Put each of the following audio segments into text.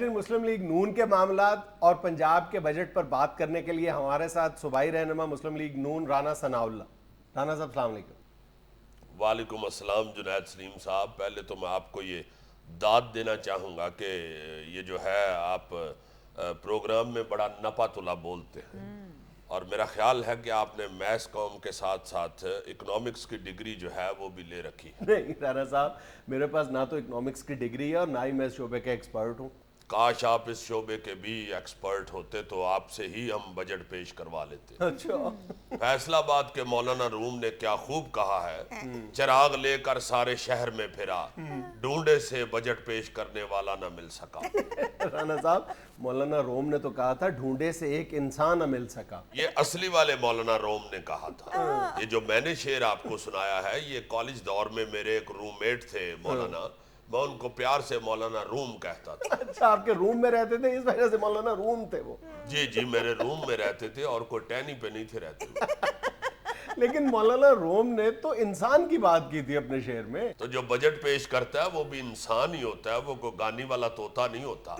Generated مسلم league نون کے معاملات اور پنجاب کے بجٹ پر بات کرنے کے لیے ہمارے ساتھ صوبائی رہنما مسلم لیگ نون رانا ثناء اللہ. رانا صاحب السلام علیکم. وعلیکم السلام جنید سلیم صاحب. پہلے تو میں آپ کو یہ داد دینا چاہوں گا کہ یہ جو ہے آپ پروگرام میں بڑا نپا تلا بولتے ہیں، اور میرا خیال ہے کہ آپ نے میتھس قوم کے ساتھ ساتھ اکنامکس کی ڈگری جو ہے وہ بھی لے رکھی ہے. نہیں رانا صاحب، میرے پاس نہ تو اکنامکس کی ڈگری ہے اور نہ ہی میں اس شعبے کا ایکسپرٹ ہوں. کاش آپ اس شعبے کے بھی ایکسپرٹ ہوتے تو آپ سے ہی ہم بجٹ پیش کروا لیتے. اچھا. فیصل آباد کے مولانا روم نے کیا خوب کہا ہے، چراغ لے کر سارے شہر میں پھرا، ڈھونڈے سے بجٹ پیش کرنے والا نہ مل سکا. رانا صاحب، مولانا روم نے تو کہا تھا ڈھونڈے سے ایک انسان نہ مل سکا. یہ اصلی والے مولانا روم نے کہا تھا. یہ جو میں نے شعر آپ کو سنایا ہے یہ کالج دور میں میرے ایک روم میٹ تھے مولانا، میں ان کو پیار سے مولانا روم کہتا تھا. اچھا، آپ کے روم میں رہتے تھے اس وجہ سے مولانا روم تھے وہ؟ جی جی، میرے روم میں رہتے تھے اور کوئی ٹینی پہ نہیں تھے رہتے. لیکن مولانا روم نے تو انسان کی بات کی تھی اپنے شعر میں. تو جو بجٹ پیش کرتا ہے وہ بھی انسان ہی ہوتا ہے، وہ کوئی گانی والا طوطا نہیں ہوتا.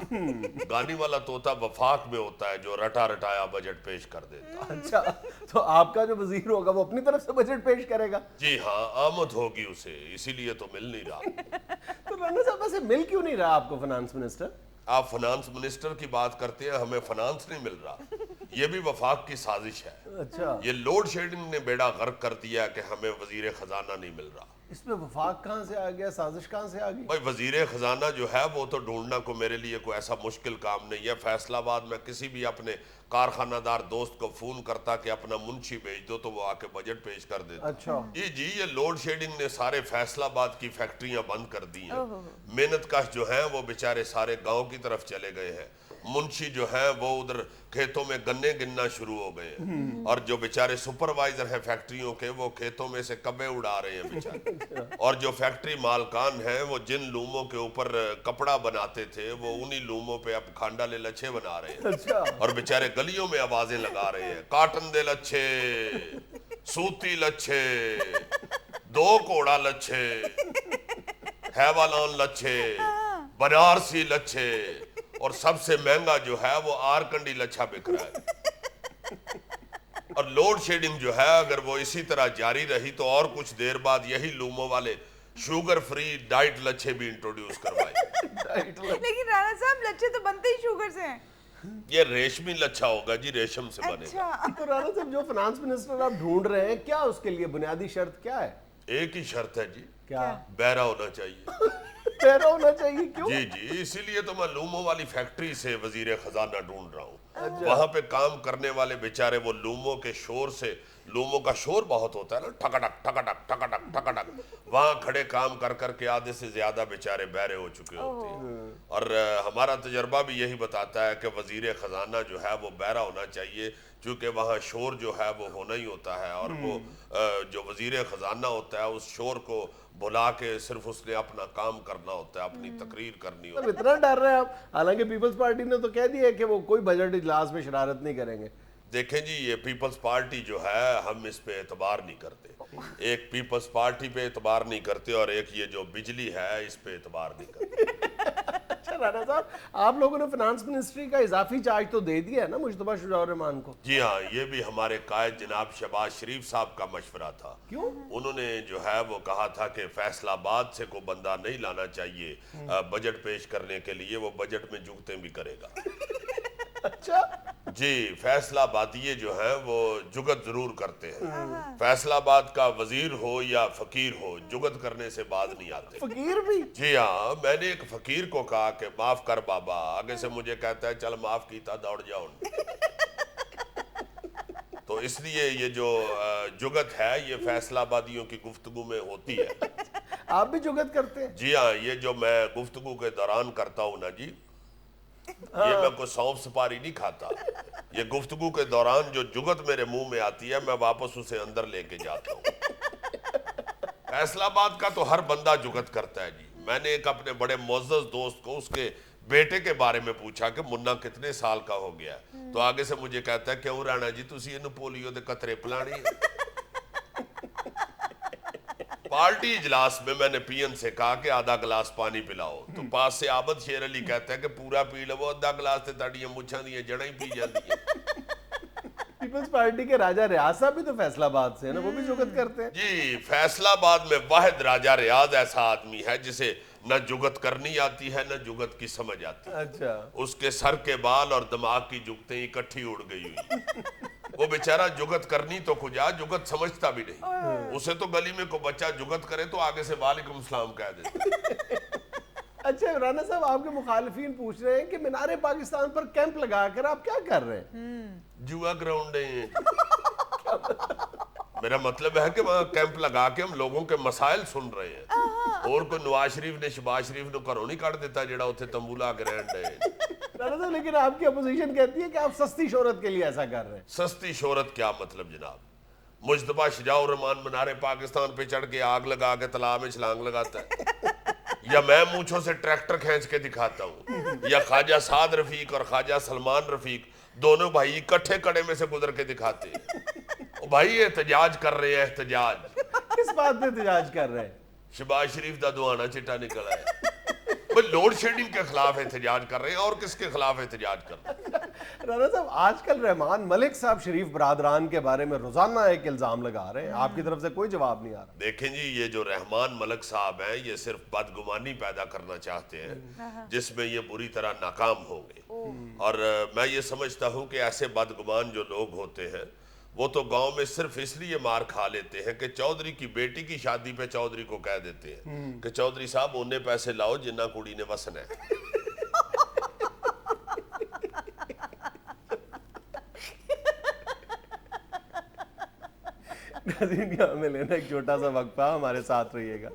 گانی والا طوطا وفاق میں ہوتا ہے جو رٹا رٹایا بجٹ پیش کر دیتا. اچھا، تو آپ کا جو وزیر ہوگا وہ اپنی طرف سے بجٹ پیش کرے گا؟ جی ہاں، آمد ہوگی اسے، اسی لیے تو مل نہیں رہا. تو رانا صاحب ویسے مل کیوں نہیں رہا آپ کو فنانس منسٹر؟ آپ فنانس منسٹر کی بات کرتے ہیں، ہمیں فنانس نہیں مل رہا. یہ بھی وفاق کی سازش ہے. اچھا، یہ لوڈ شیڈنگ نے بیڑا غرق کر دیا کہ ہمیں وزیر خزانہ نہیں مل رہا. اس میں وفاق کہاں سے آ گیا، سازش کہاں سے آ گئی؟ بھائی وزیر خزانہ جو ہے وہ تو ڈھونڈنا کو میرے لیے کوئی ایسا مشکل کام نہیں ہے. فیصل آباد میں کسی بھی اپنے کارخانہ دار دوست کو فون کرتا کہ اپنا منشی بھیج دو تو وہ آ کے بجٹ پیش کر دیتا. اچھا. جی یہ لوڈ شیڈنگ نے سارے فیصل آباد کی فیکٹریاں بند کر دی ہیں. محنت کش جو ہیں وہ بیچارے سارے گاؤں کی طرف چلے گئے ہیں. منشی جو ہیں وہ ادھر کھیتوں میں گنے گننا شروع ہو گئے ہیں، اور جو بیچارے سپروائزر ہیں فیکٹریوں کے وہ کھیتوں میں سے کبے اڑا رہے ہیں بیچارے. اور جو فیکٹری مالکان ہیں وہ جن لوموں کے اوپر کپڑا بناتے تھے وہ انہی لوموں پہ اب کھانڈا لے لچھے بنا رہے ہیں. اچھا. اور بیچارے گلیوں میں آوازیں لگا رہے ہیں، کاٹن دے لچھے، سوتی لچھے، دو کوڑا لچھے، ہیوالان لچھے، بنارسی لچھے، اور سب سے مہنگا جو ہے وہ آرکنڈی لچھا بک رہا ہے. اور لوڈ شیڈنگ جو ہے اگر وہ اسی طرح جاری رہی تو اور کچھ دیر بعد یہی لوموں والے شوگر فری ڈائٹ لچھے بھی انٹروڈیوس کروائے. لیکن رانا صاحب لچھے تو بنتے ہی شوگر سے ہیں. یہ ریشمی لچھا ہوگا جی، ریشم سے بنے گا. تو رانا صاحب جو فنانس منسٹر آپ ڈھونڈ رہے ہیں کیا اس کے لیے بنیادی شرط کیا ہے؟ ایک ہی شرط ہے جی، کیا؟ بہرا ہونا چاہیے. پیرا ہونا چاہیے. کیوں؟ جی اسی لیے تو میں لوموں والی فیکٹری سے وزیر خزانہ ڈھونڈ رہا ہوں. وہاں پہ کام کرنے والے بیچارے وہ لوموں کے شور سے، لوموں کا شور بہت ہوتا ہے نا، ٹھکٹک ٹھکٹک ٹھکٹک ٹھکٹک، وہاں کھڑے کام کر کر کے آدھے سے زیادہ بیچارے بہرے ہو چکے ہوتے ہیں. اور ہمارا تجربہ بھی یہی بتاتا ہے کہ وزیر خزانہ جو ہے وہ بہرا ہونا چاہیے، چونکہ وہاں شور جو ہے وہ ہونا ہی ہوتا ہے. اور وہ جو وزیر خزانہ ہوتا ہے اس شور کو بلا کے صرف اس نے اپنا کام کرنا ہوتا ہے، اپنی تقریر کرنی ہوتی ہے. اتنا ڈر رہے ہیں آپ؟ حالانکہ پیپلز پارٹی نے تو کہہ دیا ہے کہ وہ کوئی بجٹ اجلاس میں شرارت نہیں کریں گے. دیکھیں جی یہ پیپلز پارٹی جو ہے ہم اس پہ اعتبار نہیں کرتے. ایک پیپلز پارٹی پہ اعتبار نہیں کرتے اور ایک یہ جو بجلی ہے اس پہ اعتبار نہیں کرتے. اچھا رانا صاحب، آپ لوگوں نے فنانس منسٹری کا اضافی چارج تو دے دیا ہے نا مجتبیٰ شجاع الرحمان کو؟ جی ہاں، یہ بھی ہمارے قائد جناب شہباز شریف صاحب کا مشورہ تھا. کیوں؟ انہوں نے جو ہے وہ کہا تھا کہ فیصل آباد سے کوئی بندہ نہیں لانا چاہیے بجٹ پیش کرنے کے لیے، وہ بجٹ میں جگتیں بھی کرے گا. اچھا. جی فیصل آبادیے جو ہیں وہ جگت ضرور کرتے ہیں. فیصل آباد کا وزیر ہو یا فقیر ہو جگت کرنے سے باز نہیں آتے. فقیر بھی؟ جی ہاں، میں نے ایک فقیر کو کہا کہ معاف کر بابا، آگے سے مجھے کہتا ہے چل معاف کیتا دوڑ جاؤ. تو اس لیے یہ جو جگت ہے یہ فیصل آبادیوں کی گفتگو میں ہوتی ہے. آپ بھی جگت کرتے ہیں؟ جی ہاں، یہ جو میں گفتگو کے دوران کرتا ہوں نا جی، یہ میں کوئی سونف سپاری نہیں کھاتا. یہ گفتگو کے دوران جو جگت میرے منہ میں آتی ہے میں واپس اسے اندر لے کے جاتا ہوں. فیصل آباد کا تو ہر بندہ جگت کرتا ہے جی. میں نے ایک اپنے بڑے معزز دوست کو اس کے بیٹے کے بارے میں پوچھا کہ منا کتنے سال کا ہو گیا، تو آگے سے مجھے کہتا ہے کیوں رانا جی تسی اینو پولیو دے قطرے پلانے. پارٹی اجلاس میں میں نے پی این سے کہا کہ آدھا گلاس پانی پلاؤ تو پاس سے عابد شیر علی کہتا ہے کہ پورا پی لو, آدھا گلاس تے تاڑیاں مچھاں دیاں جڑیں ہی پی جاتی ہیں. پیپلز پارٹی کے راجہ ریاض صاحب بھی تو فیصل آباد سے ہیں نا, وہ بھی جگت کرتے ہیں. جی فیصل آباد میں واحد راجہ ریاض ایسا آدمی ہے جسے نہ جگت کرنی آتی ہے نہ جگت کی سمجھ آتی ہے. اچھا, اس کے سر کے بال اور دماغ کی جگتیں اکٹھی اڑ گئی ہوئی. وہ بیچارہ جگت کرنی تو کجا, جگت سمجھتا بھی نہیں. اسے تو گلی میں کوئی بچہ جگت کرے تو آگے سے وعلیکم السلام کہہ دیتا. اچھا رانا صاحب, آپ کے مخالفین پوچھ رہے ہیں کہ مینار پاکستان پر کیمپ لگا کر آپ کیا کر رہے ہیں؟ جوا گراؤنڈ ہیں. میرا مطلب ہے کہ وہاں کیمپ لگا کے ہم لوگوں کے مسائل سن رہے ہیں. اور کوئی نواز شریف نے شہباز شریف نے گھروں نہیں کٹ دیتا جڑا اتنے تمبو لا کے رہن ڈے. رانا صاحب لیکن آپ کی اپوزیشن کہتی ہے کہ آپ سستی شہرت کے لیے ایسا کر رہے ہیں. سستی شہرت کیا مطلب جناب؟ مجتبیٰ شجاع الرحمان مینار پاکستان پہ چڑھ کے آگ لگا کے تالاب میں چھلانگ لگاتا ہے, یا میں مونچھوں سے ٹریکٹر کھینچ کے دکھاتا ہوں, یا خواجہ سعد رفیق اور خواجہ سلمان رفیق دونوں بھائی اکٹھے کڑے میں سے گزر کے دکھاتے ہیں. بھائی احتجاج کر رہے ہیں, احتجاج کس بات پہ احتجاج کر رہے ہیں؟ شہباز شریف دا دوانا چٹا نکلا ہے. بھئی لوڈ شیڈنگ کے خلاف احتجاج کر رہے ہیں, اور کس کے خلاف احتجاج کر رہے ہیں؟ رانا صاحب آج کل رحمان ملک صاحب شریف برادران کے بارے میں روزانہ ایک الزام لگا رہے ہیں, آپ کی طرف سے کوئی جواب نہیں آ رہا. دیکھیں جی, یہ جو رحمان ملک صاحب ہیں یہ صرف بدگمانی پیدا کرنا چاہتے ہیں جس میں یہ بری طرح ناکام ہوں گے. اور میں یہ سمجھتا ہوں کہ ایسے بدگمان جو لوگ ہوتے ہیں وہ تو گاؤں میں صرف اس لیے مار کھا لیتے ہیں کہ چودھری کی بیٹی کی شادی پہ چودھری کو کہہ دیتے ہیں کہ چودھری صاحب انہیں پیسے لاؤ جنہ کڑی نے وسن ہے. ناظرین یہاں میں لینا ایک چھوٹا سا وقفہ, ہمارے ساتھ رہیے گا.